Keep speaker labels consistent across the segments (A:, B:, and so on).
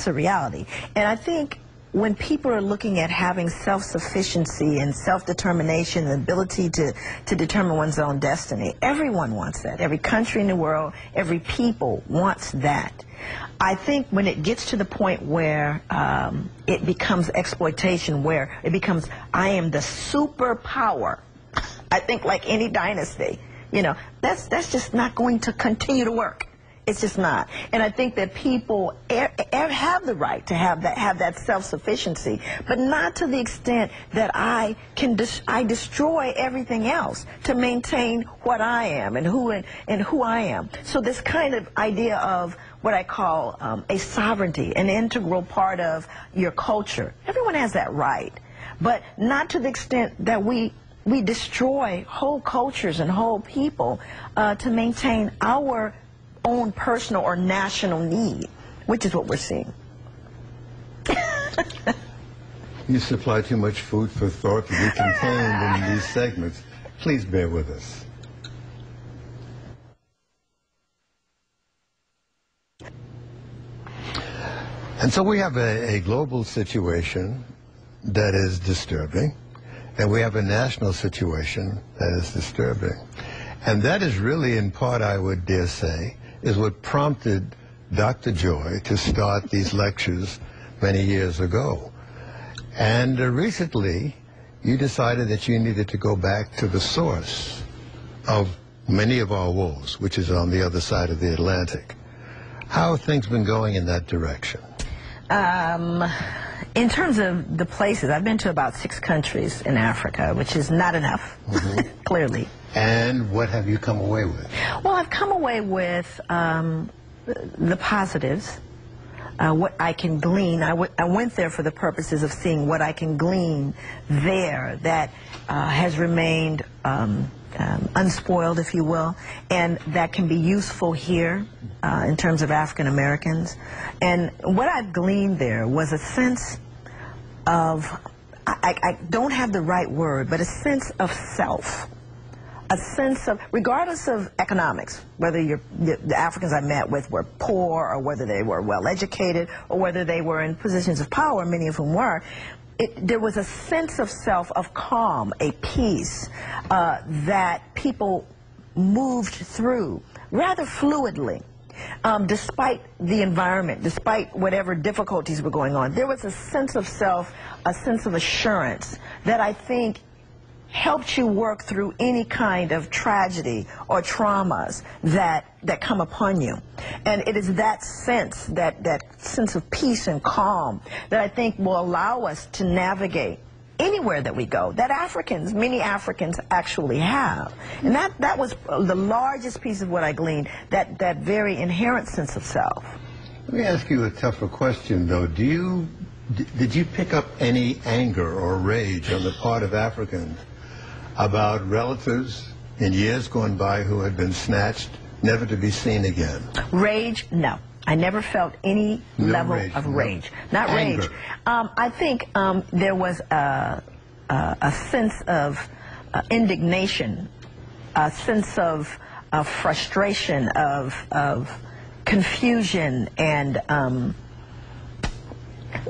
A: a reality. And I think when people are looking at having self-sufficiency and self-determination and ability to determine one's own destiny, everyone wants that. Every country in the world, every people wants that. I think when it gets to the point where it becomes exploitation, where it becomes, I am the superpower, I think like any dynasty, you know, that's just not going to continue to work. It's just not. And I think that people have the right to have that self-sufficiency, but not to the extent that I destroy everything else to maintain what I am and who I am. So this kind of idea of what I call a sovereignty, an integral part of your culture. Everyone has that right, but not to the extent that we destroy whole cultures and whole people to maintain our own personal or national need, which is what we're seeing.
B: You supply too much food for thought to be contained in these segments. Please bear with us. And so we have a global situation that is disturbing, and we have a national situation that is disturbing. And that is really, in part, I would dare say, is what prompted Dr. Joy to start these lectures many years ago. And recently, you decided that you needed to go back to the source of many of our woes, which is on the other side of the Atlantic. How have things been going in that direction?
A: In terms of the places, I've been to about 6 countries in Africa, which is not enough, clearly.
B: And what have you come away with?
A: Well, I've come away with the positives, what I can glean. I went there for the purposes of seeing what I can glean there that has remained unspoiled, if you will, and that can be useful here in terms of African Americans. And what I've gleaned there was a sense of, I don't have the right word, but a sense of self. A sense of, regardless of economics, whether the Africans I met with were poor, or whether they were well educated, or whether they were in positions of power, many of whom were, there was a sense of self, of calm, a peace that people moved through rather fluidly. Despite the environment, despite whatever difficulties were going on, there was a sense of self, a sense of assurance that I think helped you work through any kind of tragedy or traumas that come upon you. And it is that sense, that sense of peace and calm, that I think will allow us to navigate anywhere that we go, that many Africans actually have. And that was the largest piece of what I gleaned, that very inherent sense of self.
B: Let me ask you a tougher question, though. Did you pick up any anger or rage on the part of Africans about relatives in years gone by who had been snatched, never to be seen again?
A: Rage? No. I never felt any level of rage. Not anger. Rage. I think there was a sense of indignation, a sense of frustration, of confusion, and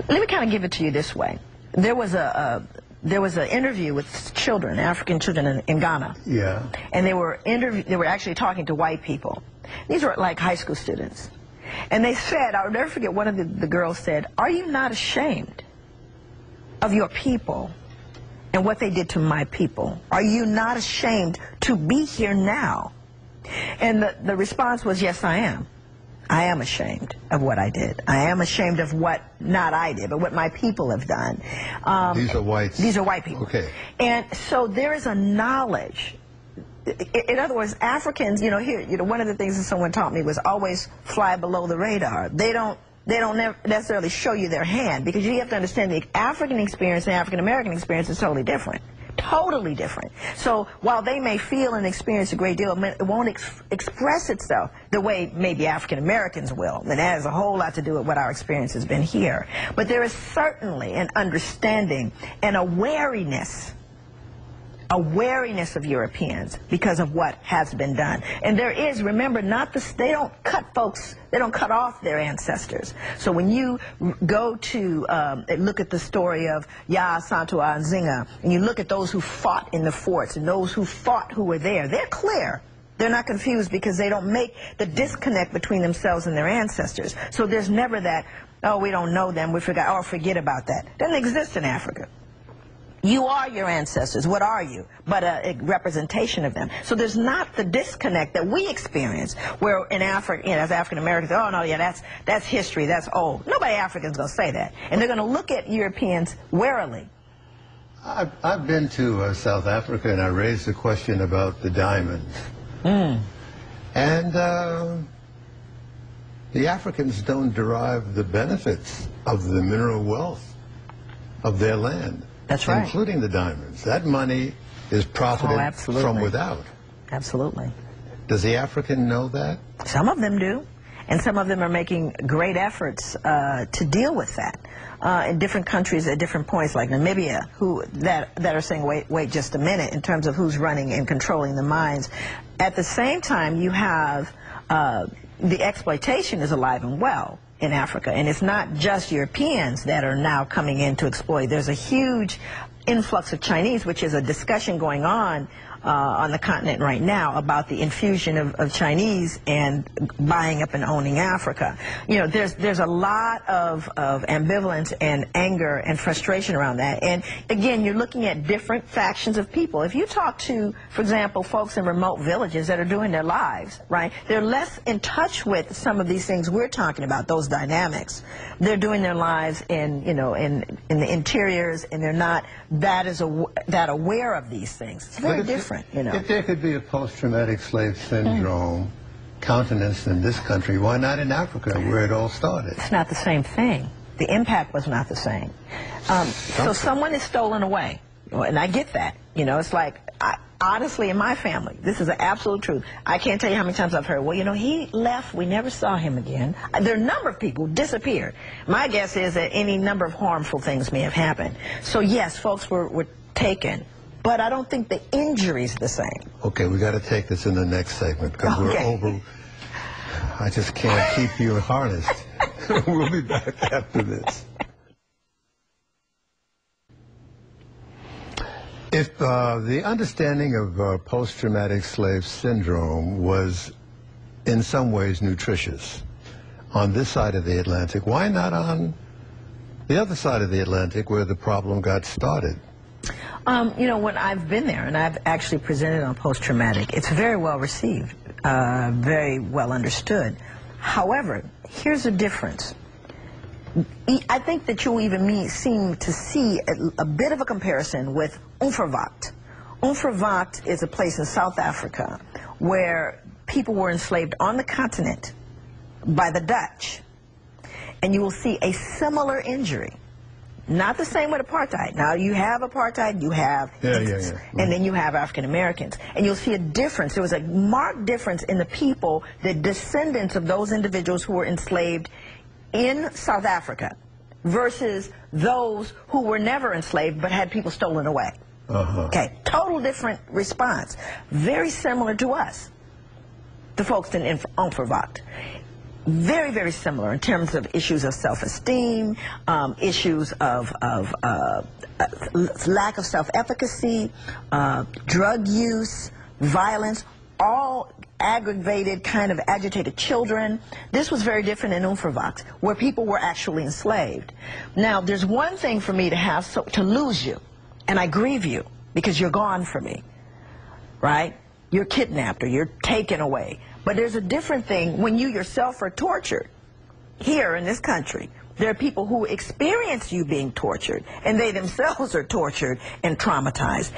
A: let me kind of give it to you this way. There was an interview with children, African children in Ghana. Yeah. And they were actually talking to white people. These were like high school students. And they said, I'll never forget, one of the girls said, "Are you not ashamed of your people and what they did to my people? Are you not ashamed to be here now?" And the response was, "Yes, I am. I am ashamed of what I did. I am ashamed of what, not I did, but what my people have done."
B: These are whites?
A: These are white people.
B: Okay.
A: And so there is a knowledge. In other words, Africans, one of the things that someone taught me was always fly below the radar. They don't necessarily show you their hand, because you have to understand the African experience and African American experience is totally different. Totally different. So while they may feel and experience a great deal, it won't express itself the way maybe African Americans will. And that has a whole lot to do with what our experience has been here. But there is certainly an understanding and a wariness a wariness of Europeans because of what has been done. And there is, remember, they don't cut off their ancestors. So when you go to look at the story of Ya Santo Nzinga, and you look at those who fought in the forts and those who fought who were there, they're clear. They're not confused because they don't make the disconnect between themselves and their ancestors. So there's never that, oh, we don't know them, we forgot, or forget about that. Doesn't exist in Africa. You are your ancestors. What are you? But a representation of them. So there's not the disconnect that we experience, where in Africa, as African Americans, oh no, yeah, that's history, that's old. Nobody African's going to say that, and they're going to look at Europeans warily.
B: I've been to South Africa, and I raised the question about the diamonds. And the Africans don't derive the benefits of the mineral wealth of their land.
A: That's right.
B: Including the diamonds. That money is profited from without.
A: Absolutely.
B: Does the African know that?
A: Some of them do. And some of them are making great efforts to deal with that. In different countries at different points, like Namibia, that are saying, wait just a minute, in terms of who's running and controlling the mines. At the same time, you have the exploitation is alive and well in Africa, and it's not just Europeans that are now coming in to exploit. There's a huge influx of Chinese, which is a discussion going on the continent right now about the infusion of Chinese and buying up and owning Africa. You know, there's a lot of ambivalence and anger and frustration around that. And again, you're looking at different factions of people. If you talk to, for example, folks in remote villages that are doing their lives, right, they're less in touch with some of these things we're talking about, those dynamics. They're doing their lives in, you know, in the interiors, and they're not that aware of these things. It's very different. You know.
B: If there could be a post-traumatic slave syndrome countenanced in this country, why not in Africa, where it all started?
A: It's not the same thing. The impact was not the same. So someone is stolen away, and I get that. You know, it's like, honestly, in my family, this is an absolute truth. I can't tell you how many times I've heard, well, you know, he left, we never saw him again. There are a number of people who disappeared. My guess is that any number of harmful things may have happened. So yes, folks were taken. But I don't think the injury's the same.
B: Okay, we got to take this in the next segment because we're over. I just can't keep you harnessed. We'll be back after this. If the understanding of post-traumatic slave syndrome was in some ways nutritious on this side of the Atlantic, why not on the other side of the Atlantic where the problem got started?
A: You know, when I've been there, and I've actually presented on post-traumatic, it's very well received, very well understood. However, here's the difference. I think that you'll even seem to see a bit of a comparison with Onverwacht. Onverwacht is a place in South Africa where people were enslaved on the continent by the Dutch. And you will see a similar injury. Not the same with apartheid. Now, you have apartheid, you have and then you have African Americans. And you'll see a difference. There was a marked difference in the people, the descendants of those individuals who were enslaved in South Africa versus those who were never enslaved but had people stolen away. Okay, total different response. Very similar to us, the folks in Onverwacht. Very, very similar in terms of issues of self-esteem, issues of lack of self-efficacy, drug use, violence, all aggravated, kind of agitated children. This was very different in Onverwacht, where people were actually enslaved. Now, there's one thing for me to have, to lose you, and I grieve you because you're gone from me, right? You're kidnapped or you're taken away. But there's a different thing when you yourself are tortured. Here in this country, there are people who experience you being tortured, and they themselves are tortured and traumatized.